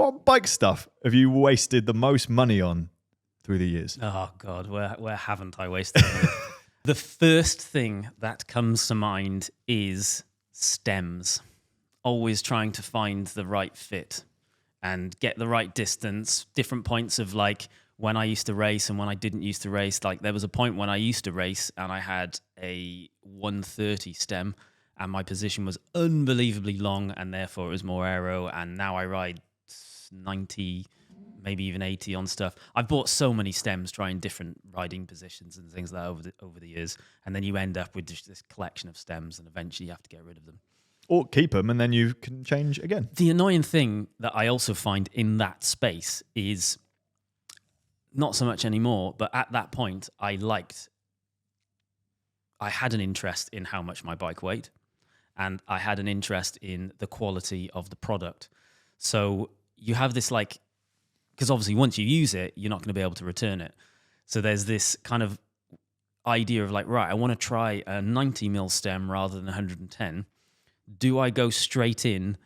What bike stuff have you wasted the most money on through the years? Oh God, where haven't I wasted money? The first thing that comes to mind is stems. Always trying to find the right fit and get the right distance, different points of like when I used to race and when I didn't used to race. Like there was a point when I used to race and I had a 130 stem and my position was unbelievably long and therefore it was more aero, and now I ride 90, maybe even 80 on stuff. I've bought so many stems trying different riding positions and things like that over the years, and then you end up with just this collection of stems and eventually you have to get rid of them. Or keep them and then you can change again. The annoying thing that I also find in that space is not so much anymore, but at that point I had an interest in how much my bike weighed, and I had an interest in the quality of the product. So you have this like, because obviously once you use it, you're not going to be able to return it. So there's this kind of idea of like, right, I want to try a 90 mil stem rather than 110. Do I go straight in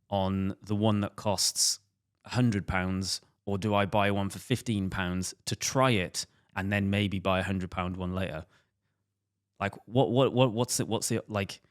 on the one that costs £100, or do I buy one for £15 to try it and then maybe buy £100 one later? Like what's it like?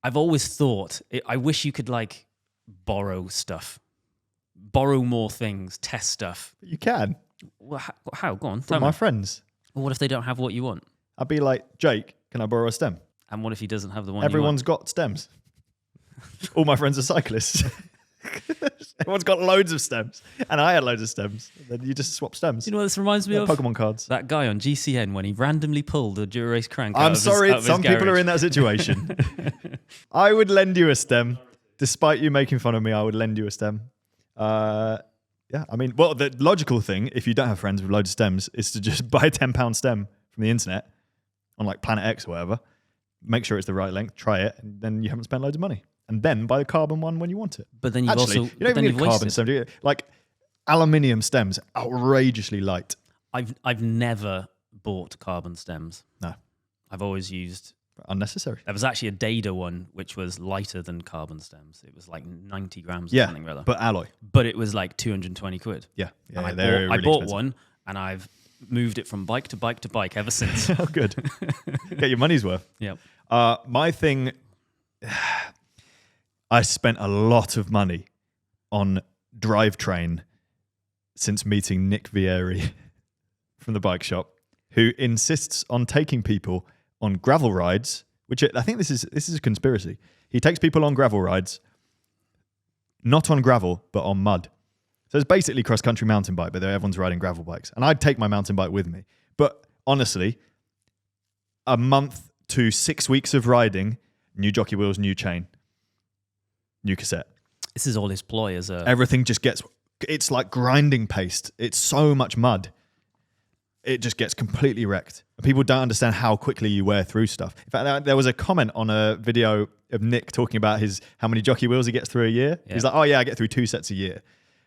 I've always thought I wish you could like borrow stuff, borrow more things, test stuff. But you can. Well, how? Go on. From my friends. Well, what if they don't have what you want? I'd be like, Jake, can I borrow a stem? And what if he doesn't have the one Everyone's you want? got stems. All my friends are cyclists. Everyone's got loads of stems. And I had loads of stems. Then you just swap stems. You know what this reminds me of? Pokemon cards. That guy on GCN when he randomly pulled a Dura-Race crank I'm out sorry, of his some people garage. are in that situation. I would lend you a stem. Despite you making fun of me, I would lend you a stem. Yeah, I mean, well, the logical thing, if you don't have friends with loads of stems, is to just buy a £10 stem from the internet on like Planet X or whatever. Make sure it's the right length, try it, and then you haven't spent loads of money. And then buy the carbon one when you want it. But then you've Actually, also you don't even need a carbon stem, do you? Like aluminium stems, outrageously light. I've never bought carbon stems. No. I've always used Unnecessary. There was actually a Dada one which was lighter than carbon stems. It was like 90 grams or Yeah, something rather. but alloy. But it was like 220 quid. Yeah, And they're I really bought expensive. one and I've moved it from bike to bike to bike ever since. Oh, good. Get your money's worth. Yeah. My thing, I spent a lot of money on drivetrain since meeting Nick Vieri from the bike shop, who insists on taking people on gravel rides, which I think this is a conspiracy. He takes people on gravel rides, not on gravel, but on mud. So it's basically cross-country mountain bike, but everyone's riding gravel bikes. And I'd take my mountain bike with me. But honestly, a month to 6 weeks of riding, new jockey wheels, new chain, new cassette. This is all his ploy as a... Everything just gets... It's like grinding paste. It's so much mud. It just gets completely wrecked. People don't understand how quickly you wear through stuff. In fact, there was a comment on a video of Nick talking about how many jockey wheels he gets through a year. Yeah. He's like, oh yeah, I get through 2 sets a year.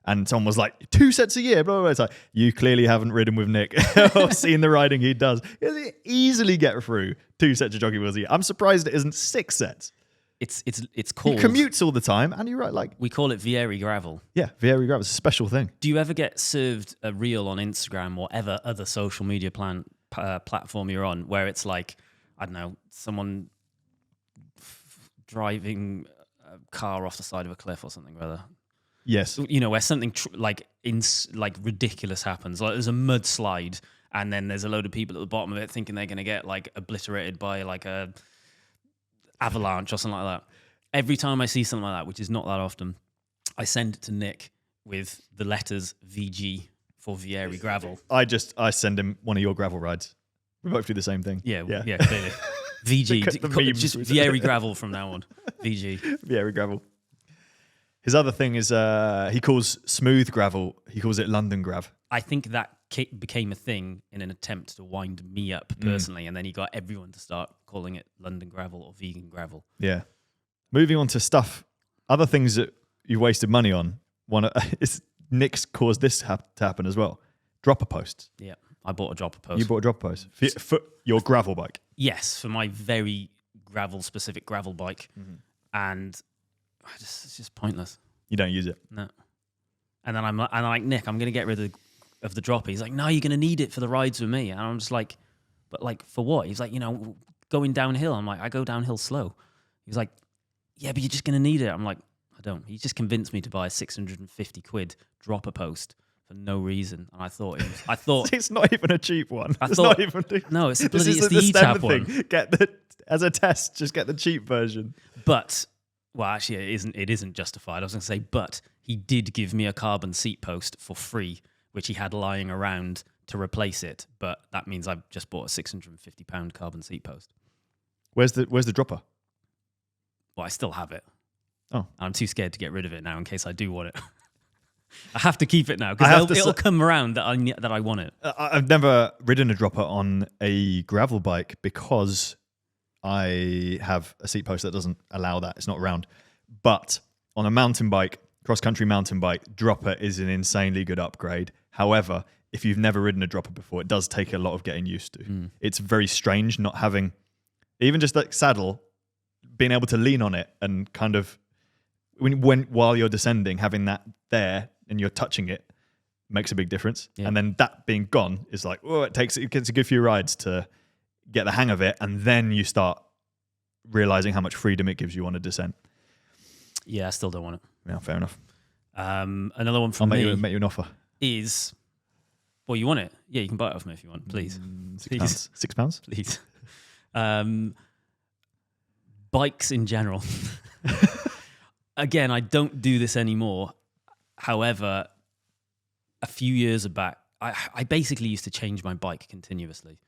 And someone was like, 2 sets a year? Blah, blah, blah. It's like, you clearly haven't ridden with Nick or seen the riding he does. He'll easily get through 2 sets of jockey wheels a year. I'm surprised it isn't 6 sets. It's called... He commutes all the time and you ride like... We call it Vieri gravel. Yeah, Vieri gravel is a special thing. Do you ever get served a reel on Instagram or ever other social media platform you're on where it's like, I don't know, someone driving a car off the side of a cliff or something rather? Yes. You know, where something ridiculous happens. Like there's a mudslide and then there's a load of people at the bottom of it thinking they're going to get like obliterated by like a avalanche or something like that. Every time I see something like that, which is not that often, I send it to Nick with the letters VG for Vieri gravel. I send him one of your gravel rides. We both do the same thing. Yeah, clearly. VG, just Vieri gravel from now on. VG. Vieri gravel. His other thing is he calls smooth gravel, he calls it London grav. I think that became a thing in an attempt to wind me up personally, and then he got everyone to start calling it London gravel or vegan gravel. Yeah. Moving on to stuff, other things that you wasted money on. One is Nick's caused this to happen as well. Dropper posts. Yeah, I bought a dropper post. You bought a dropper post for your gravel bike? Yes, for my very gravel-specific gravel bike. And it's just pointless. You don't use it? No. And then I'm like, Nick, I'm going to get rid of the dropper. He's like, no, you're going to need it for the rides with me. And I'm just like, but like, for what? He's like, going downhill. I'm like, I go downhill slow. He's like, yeah, but you're just going to need it. I'm like, I don't. He just convinced me to buy a 650 quid dropper post for no reason. And I thought it's not even a cheap one. No, it's the ETAP one. As a test, just get the cheap version. But, well, actually, it isn't justified. I was going to say, but he did give me a carbon seat post for free, which he had lying around to replace it. But that means I've just bought a £650 carbon seat post. Where's the dropper? Well, I still have it. Oh, I'm too scared to get rid of it now in case I do want it. I have to keep it now because it'll come around that I want it. I've never ridden a dropper on a gravel bike because I have a seat post that doesn't allow that. It's not round. But on a mountain bike, cross-country mountain bike, dropper is an insanely good upgrade. However, if you've never ridden a dropper before, it does take a lot of getting used to. It's very strange not having, even just that saddle, being able to lean on it and kind of, while you're descending, having that there and you're touching it makes a big difference. Yeah. And then that being gone is like, it gets a good few rides to get the hang of it, and then you start realizing how much freedom it gives you on a descent. Yeah, I still don't want it. Yeah, fair enough. Another one from I'll make you an offer. Is, well, you want it? Yeah, you can buy it off me if you want, please. £6. £6? Please. Bikes in general. Again, I don't do this anymore. However, a few years back, I basically used to change my bike continuously.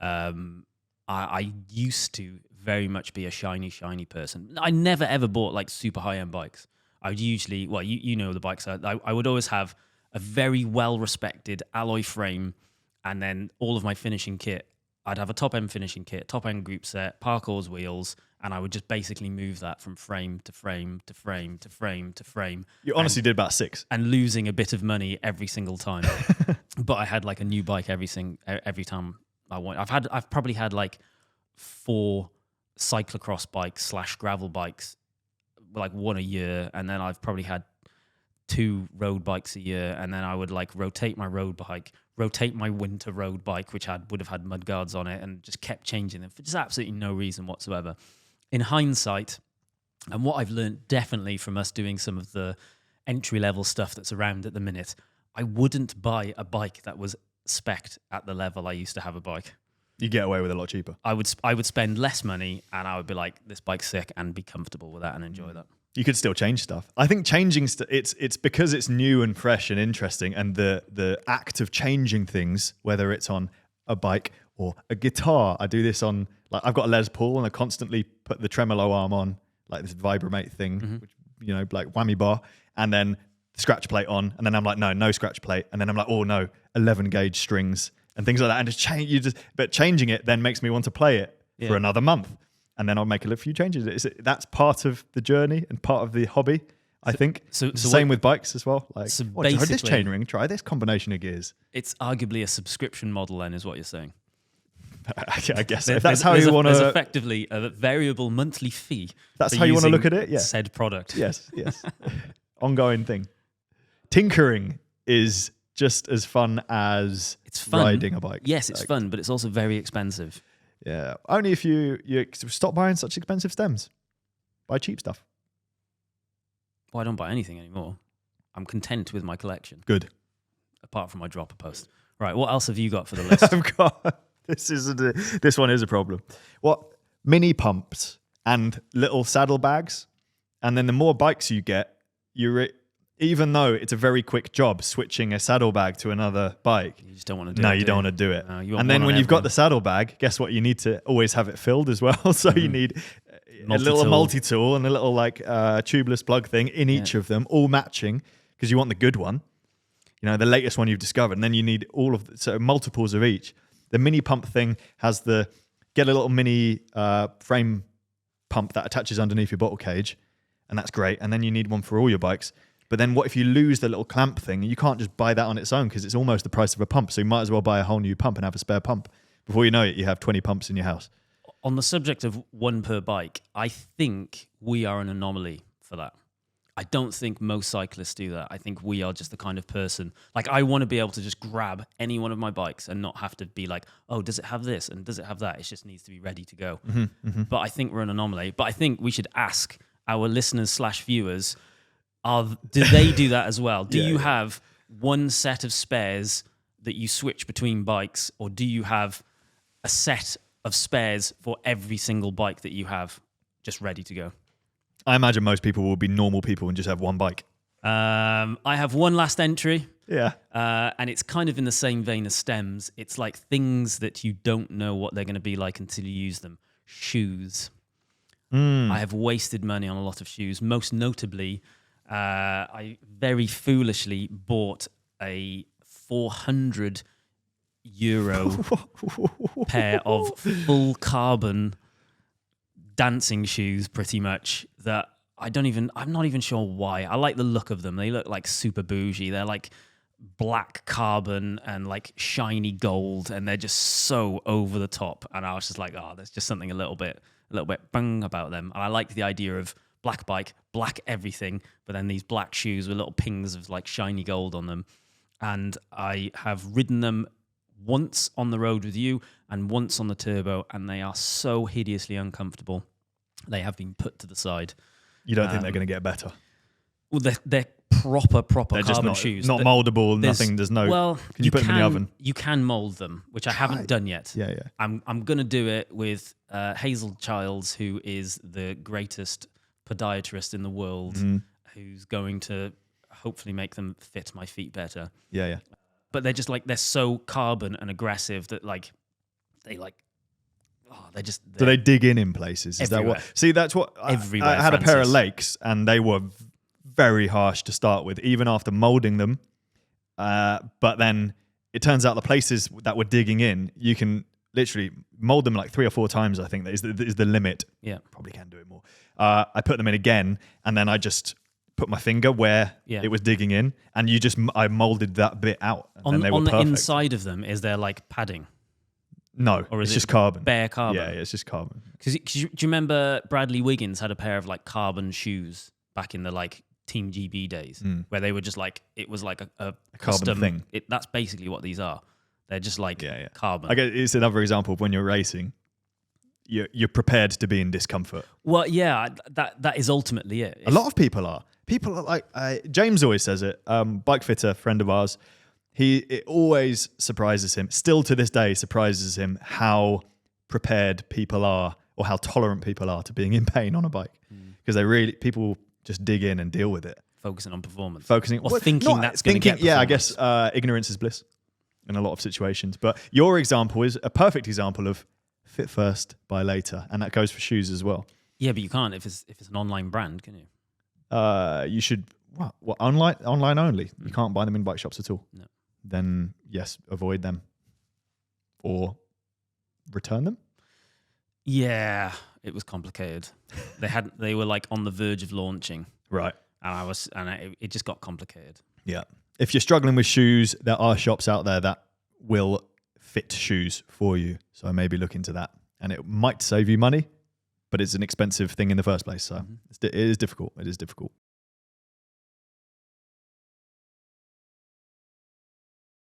I used to very much be a shiny person. I never ever bought like super high-end bikes. I would usually, well, you know the bikes. I would always have a very well-respected alloy frame, and then all of my finishing kit. I'd have a top-end finishing kit, top-end group set, Parcours Wheels, and I would just basically move that from frame to frame to frame to frame to frame. You honestly did about 6. And losing a bit of money every single time. But I had like a new bike every time I want. I've probably had like 4 cyclocross bikes / gravel bikes, like one a year, and then I've probably had 2 road bikes a year, and then I would like rotate my road bike, rotate my winter road bike, which would have had mud guards on it, and just kept changing them for just absolutely no reason whatsoever. In hindsight, and what I've learned definitely from us doing some of the entry-level stuff that's around at the minute, I wouldn't buy a bike that was spec'd at the level I used to have a bike. You get away with a lot cheaper. I would spend less money, and I would be like, this bike's sick, and be comfortable with that and enjoy that. You could still change stuff. I think changing it's because it's new and fresh and interesting, and the act of changing things, whether it's on a bike or a guitar. I do this on, like, I've got a Les Paul, and I constantly put the tremolo arm on, like this Vibramate thing, which, like whammy bar, and then the scratch plate on, and then I'm like, no scratch plate, and then I'm like, oh no, 11 gauge strings and things like that, and just change. But changing it then makes me want to play it for another month. And then I'll make a few changes. That's part of the journey and part of the hobby, I think. So same with bikes as well. Like, try this chainring, try this combination of gears. It's arguably a subscription model then, is what you're saying. I guess if that's how you want to... There's effectively a variable monthly fee. That's how you want to look at it? Yeah. Said product. Yes. Ongoing thing. Tinkering is just as fun as riding a bike. Yes, it's fun, but it's also very expensive. Yeah, only if you stop buying such expensive stems. Buy cheap stuff. Well, I don't buy anything anymore. I'm content with my collection. Good. Apart from my dropper post. Right, what else have you got for the list? I've got... This one is a problem. What? Mini pumps and little saddlebags. And then the more bikes you get, even though it's a very quick job switching a saddlebag to another bike. You just don't want to do it. No, you don't want to do it. And then when you've got the saddlebag, guess what? You need to always have it filled as well. So you need a little multi-tool and a little like tubeless plug thing in each of them, all matching, because you want the good one. The latest one you've discovered. And then you need so multiples of each. The mini pump thing has get a little mini frame pump that attaches underneath your bottle cage, and that's great. And then you need one for all your bikes. But then what if you lose the little clamp thing? You can't just buy that on its own because it's almost the price of a pump. So you might as well buy a whole new pump and have a spare pump. Before you know it, you have 20 pumps in your house. On the subject of one per bike, I think we are an anomaly for that. I don't think most cyclists do that. I think we are just the kind of person, like I want to be able to just grab any one of my bikes and not have to be like, oh, does it have this and does it have that? It just needs to be ready to go. But I think we're an anomaly. But I think we should ask our listeners / viewers, do they do that as well? Do you have one set of spares that you switch between bikes, or do you have a set of spares for every single bike that you have just ready to go? I imagine most people will be normal people and just have one bike. I have one last entry. Yeah. And it's kind of in the same vein as stems. It's like things that you don't know what they're going to be like until you use them. Shoes. I have wasted money on a lot of shoes. Most notably, I very foolishly bought a €400 pair of full carbon dancing shoes, pretty much, that I'm not even sure why. I like the look of them. They look like super bougie. They're like black carbon and like shiny gold, and they're just so over the top. And I was just like, oh, there's just something a little bit bang about them. And I like the idea of black bike, black everything, but then these black shoes with little pings of like shiny gold on them. And I have ridden them once on the road with you and once on the turbo, and they are so hideously uncomfortable. They have been put to the side. You don't think they're going to get better? Well, they're proper they're carbon shoes. Not moldable, nothing. There's no. Well, can you put them in the oven? You can mold them, which I haven't done yet. Yeah. I'm going to do it with Hazel Childs, who is the greatest podiatrist in the world, who's going to hopefully make them fit my feet better. Yeah. But they're just like, they're so carbon and aggressive that like they're just. Do they dig in places? Is everywhere. that what? See, that's what Everywhere, I had a pair of Francis. Lakes, and they were very harsh to start with, even after molding them. But then it turns out the places that were digging in, you can literally mold them like 3 or 4 times. I think that is the limit. Yeah, probably can do it more. I put them in again, and then I just put my finger where it was digging in, and I molded that bit out, and they were perfect. On the inside of them, is there like padding? No, or it's just carbon. Bare carbon. Yeah, it's just carbon. Because do you remember Bradley Wiggins had a pair of like carbon shoes back in the like Team GB days, where they were just like, it was like a carbon thing. That's basically what these are. They're just like carbon. I guess it's another example of when you're racing, you're prepared to be in discomfort. Well, yeah, that is ultimately it. A lot of people are. People are like, James always says it, bike fitter, friend of ours. It always surprises him, still to this day surprises him, how prepared people are, or how tolerant people are to being in pain on a bike. Because people just dig in and deal with it. Focusing on performance. Thinking that's going to get performance. Yeah, I guess ignorance is bliss in a lot of situations. But your example is a perfect example of fit first, buy later. And that goes for shoes as well. Yeah, but you can't if it's an online brand, can you? You should, online only. You can't buy them in bike shops at all. No. Then yes, avoid them or return them. Yeah, it was complicated. They were like on the verge of launching, right? And it just got complicated. Yeah. If you're struggling with shoes, there are shops out there that will fit shoes for you. So maybe look into that, and it might save you money, but it's an expensive thing in the first place. So it is difficult. It is difficult.